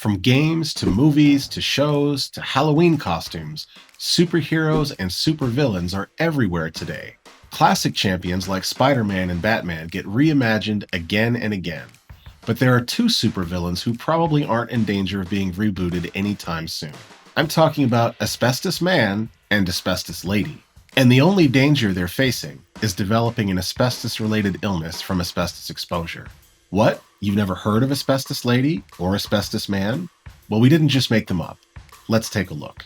From games to movies to shows to Halloween costumes, superheroes and supervillains are everywhere today. Classic champions like Spider-Man and Batman get reimagined again and again. But there are two supervillains who probably aren't in danger of being rebooted anytime soon. I'm talking about Asbestos Man and Asbestos Lady. And the only danger they're facing is developing an asbestos-related illness from asbestos exposure. What? You've never heard of Asbestos Lady or Asbestos Man? Well, we didn't just make them up. Let's take a look.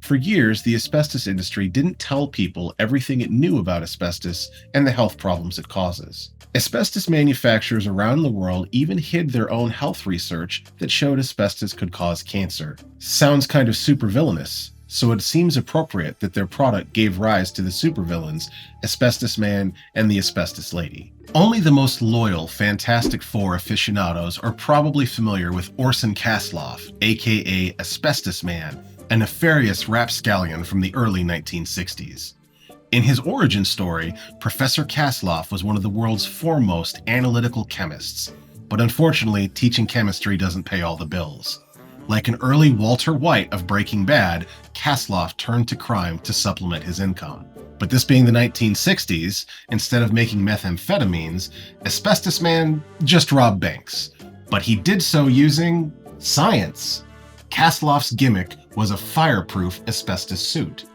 For years, the asbestos industry didn't tell people everything it knew about asbestos and the health problems it causes. Asbestos manufacturers around the world even hid their own health research that showed asbestos could cause cancer. Sounds kind of supervillainous, so it seems appropriate that their product gave rise to the supervillains, Asbestos Man and the Asbestos Lady. Only the most loyal Fantastic Four aficionados are probably familiar with Orson Kasloff, aka Asbestos Man, a nefarious rapscallion from the early 1960s. In his origin story, Professor Kasloff was one of the world's foremost analytical chemists, but unfortunately, teaching chemistry doesn't pay all the bills. Like an early Walter White of Breaking Bad, Kasloff turned to crime to supplement his income. But this being the 1960s, instead of making methamphetamines, Asbestos Man just robbed banks. But he did so using science. Kasloff's gimmick was a fireproof asbestos suit.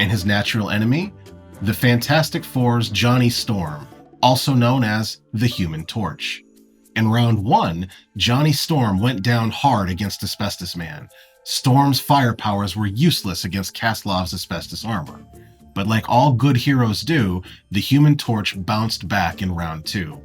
And his natural enemy? The Fantastic Four's Johnny Storm, also known as the Human Torch. In round one, Johnny Storm went down hard against Asbestos Man. Storm's fire powers were useless against Kasloff's asbestos armor. But like all good heroes do, the Human Torch bounced back in round two.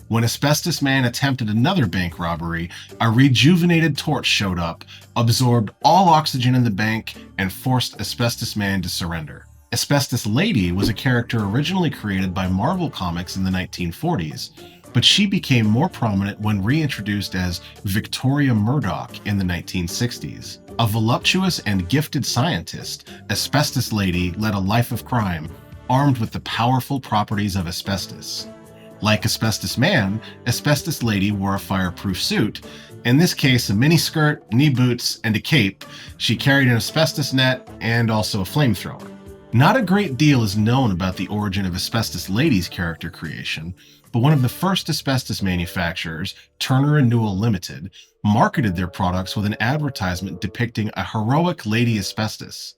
When Asbestos Man attempted another bank robbery, a rejuvenated torch showed up, absorbed all oxygen in the bank, and forced Asbestos Man to surrender. Asbestos Lady was a character originally created by Marvel Comics in the 1940s, but she became more prominent when reintroduced as Victoria Murdoch in the 1960s. A voluptuous and gifted scientist, Asbestos Lady led a life of crime, armed with the powerful properties of asbestos. Like Asbestos Man, Asbestos Lady wore a fireproof suit, in this case a miniskirt, knee boots, and a cape. She carried an asbestos net and also a flamethrower. Not a great deal is known about the origin of Asbestos Lady's character creation, but one of the first asbestos manufacturers, Turner & Newell Limited, marketed their products with an advertisement depicting a heroic Lady Asbestos.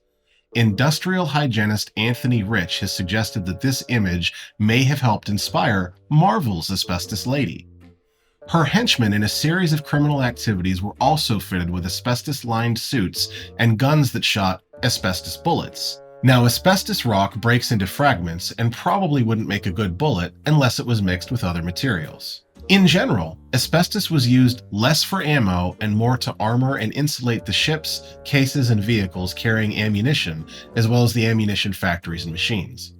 Industrial hygienist Anthony Rich has suggested that this image may have helped inspire Marvel's Asbestos Lady. Her henchmen in a series of criminal activities were also fitted with asbestos-lined suits and guns that shot asbestos bullets. Now, asbestos rock breaks into fragments and probably wouldn't make a good bullet unless it was mixed with other materials. In general, asbestos was used less for ammo and more to armor and insulate the ships, cases, and vehicles carrying ammunition, as well as the ammunition factories and machines.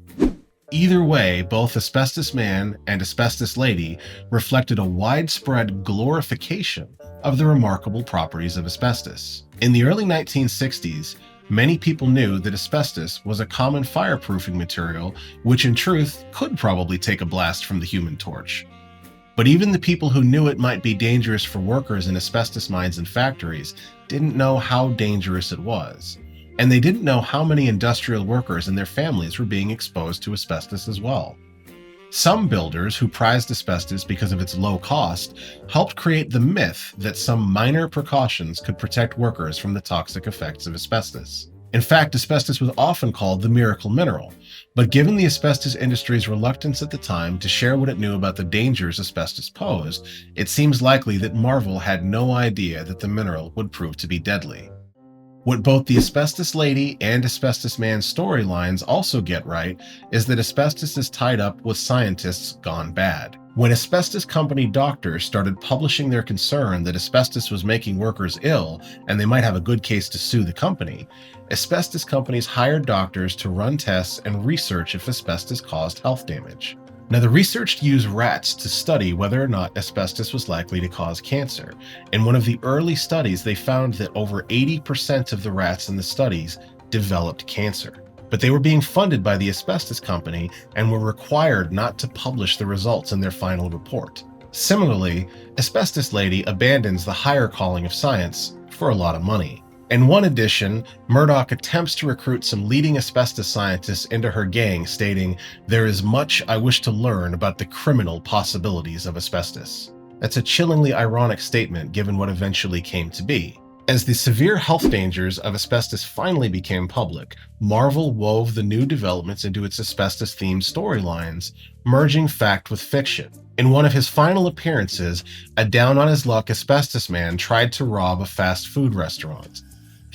Either way, both Asbestos Man and Asbestos Lady reflected a widespread glorification of the remarkable properties of asbestos. In the early 1960s, many people knew that asbestos was a common fireproofing material, which in truth could probably take a blast from the Human Torch. But even the people who knew it might be dangerous for workers in asbestos mines and factories didn't know how dangerous it was. And they didn't know how many industrial workers and their families were being exposed to asbestos as well. Some builders who prized asbestos because of its low cost helped create the myth that some minor precautions could protect workers from the toxic effects of asbestos. In fact, asbestos was often called the miracle mineral, but given the asbestos industry's reluctance at the time to share what it knew about the dangers asbestos posed, it seems likely that Marvel had no idea that the mineral would prove to be deadly. What both the Asbestos Lady and Asbestos Man storylines also get right is that asbestos is tied up with scientists gone bad. When asbestos company doctors started publishing their concern that asbestos was making workers ill and they might have a good case to sue the company, asbestos companies hired doctors to run tests and research if asbestos caused health damage. Now, the research used rats to study whether or not asbestos was likely to cause cancer. In one of the early studies, they found that over 80% of the rats in the studies developed cancer. but they were being funded by the asbestos company and were required not to publish the results in their final report. Similarly, Asbestos Lady abandons the higher calling of science for a lot of money. In one edition, Murdoch attempts to recruit some leading asbestos scientists into her gang, stating, "There is much I wish to learn about the criminal possibilities of asbestos." That's a chillingly ironic statement given what eventually came to be. As the severe health dangers of asbestos finally became public, Marvel wove the new developments into its asbestos-themed storylines, merging fact with fiction. In one of his final appearances, a down-on-his-luck asbestos man tried to rob a fast food restaurant.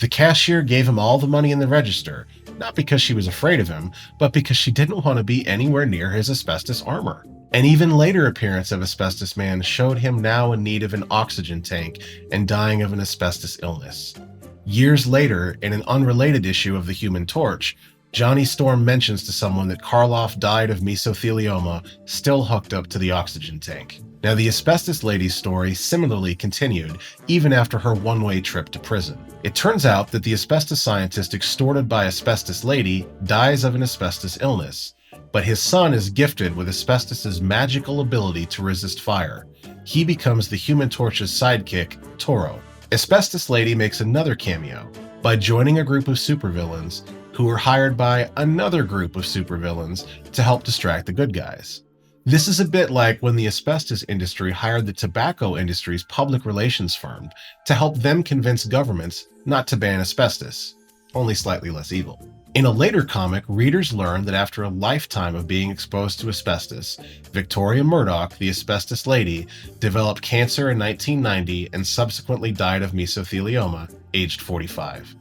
The cashier gave him all the money in the register, not because she was afraid of him, but because she didn't want to be anywhere near his asbestos armor. An even later appearance of Asbestos Man showed him now in need of an oxygen tank and dying of an asbestos illness. Years later, in an unrelated issue of the Human Torch, Johnny Storm mentions to someone that Karloff died of mesothelioma, still hooked up to the oxygen tank. Now, the Asbestos Lady's story similarly continued, even after her one-way trip to prison. It turns out that the asbestos scientist extorted by Asbestos Lady dies of an asbestos illness, but his son is gifted with asbestos's magical ability to resist fire. He becomes the Human Torch's sidekick, Toro. Asbestos Lady makes another cameo by joining a group of supervillains who were hired by another group of supervillains to help distract the good guys. This is a bit like when the asbestos industry hired the tobacco industry's public relations firm to help them convince governments not to ban asbestos, only slightly less evil. In a later comic, readers learn that after a lifetime of being exposed to asbestos, Victoria Murdoch, the Asbestos Lady, developed cancer in 1990 and subsequently died of mesothelioma, aged 45.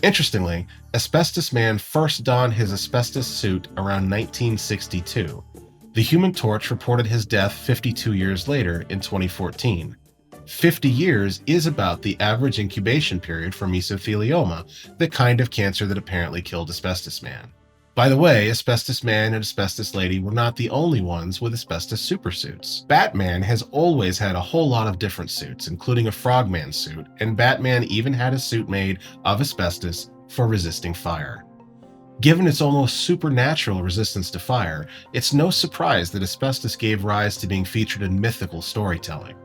Interestingly, Asbestos Man first donned his asbestos suit around 1962. The Human Torch reported his death 52 years later in 2014. 50 years is about the average incubation period for mesothelioma, the kind of cancer that apparently killed Asbestos Man. By the way, Asbestos Man and Asbestos Lady were not the only ones with asbestos supersuits. Batman has always had a whole lot of different suits, including a Frogman suit, and Batman even had a suit made of asbestos for resisting fire. Given its almost supernatural resistance to fire, it's no surprise that asbestos gave rise to being featured in mythical storytelling.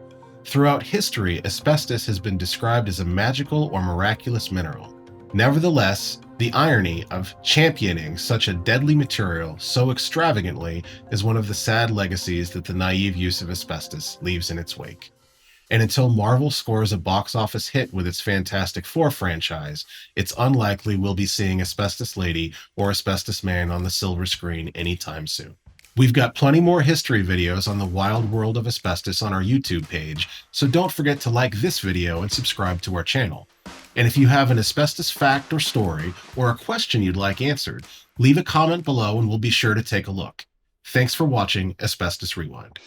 Throughout history, asbestos has been described as a magical or miraculous mineral. Nevertheless, the irony of championing such a deadly material so extravagantly is one of the sad legacies that the naive use of asbestos leaves in its wake. And until Marvel scores a box office hit with its Fantastic Four franchise, it's unlikely we'll be seeing Asbestos Lady or Asbestos Man on the silver screen anytime soon. We've got plenty more history videos on the wild world of asbestos on our YouTube page, so don't forget to like this video and subscribe to our channel. And if you have an asbestos fact or story, or a question you'd like answered, leave a comment below and we'll be sure to take a look. Thanks for watching Asbestos Rewind.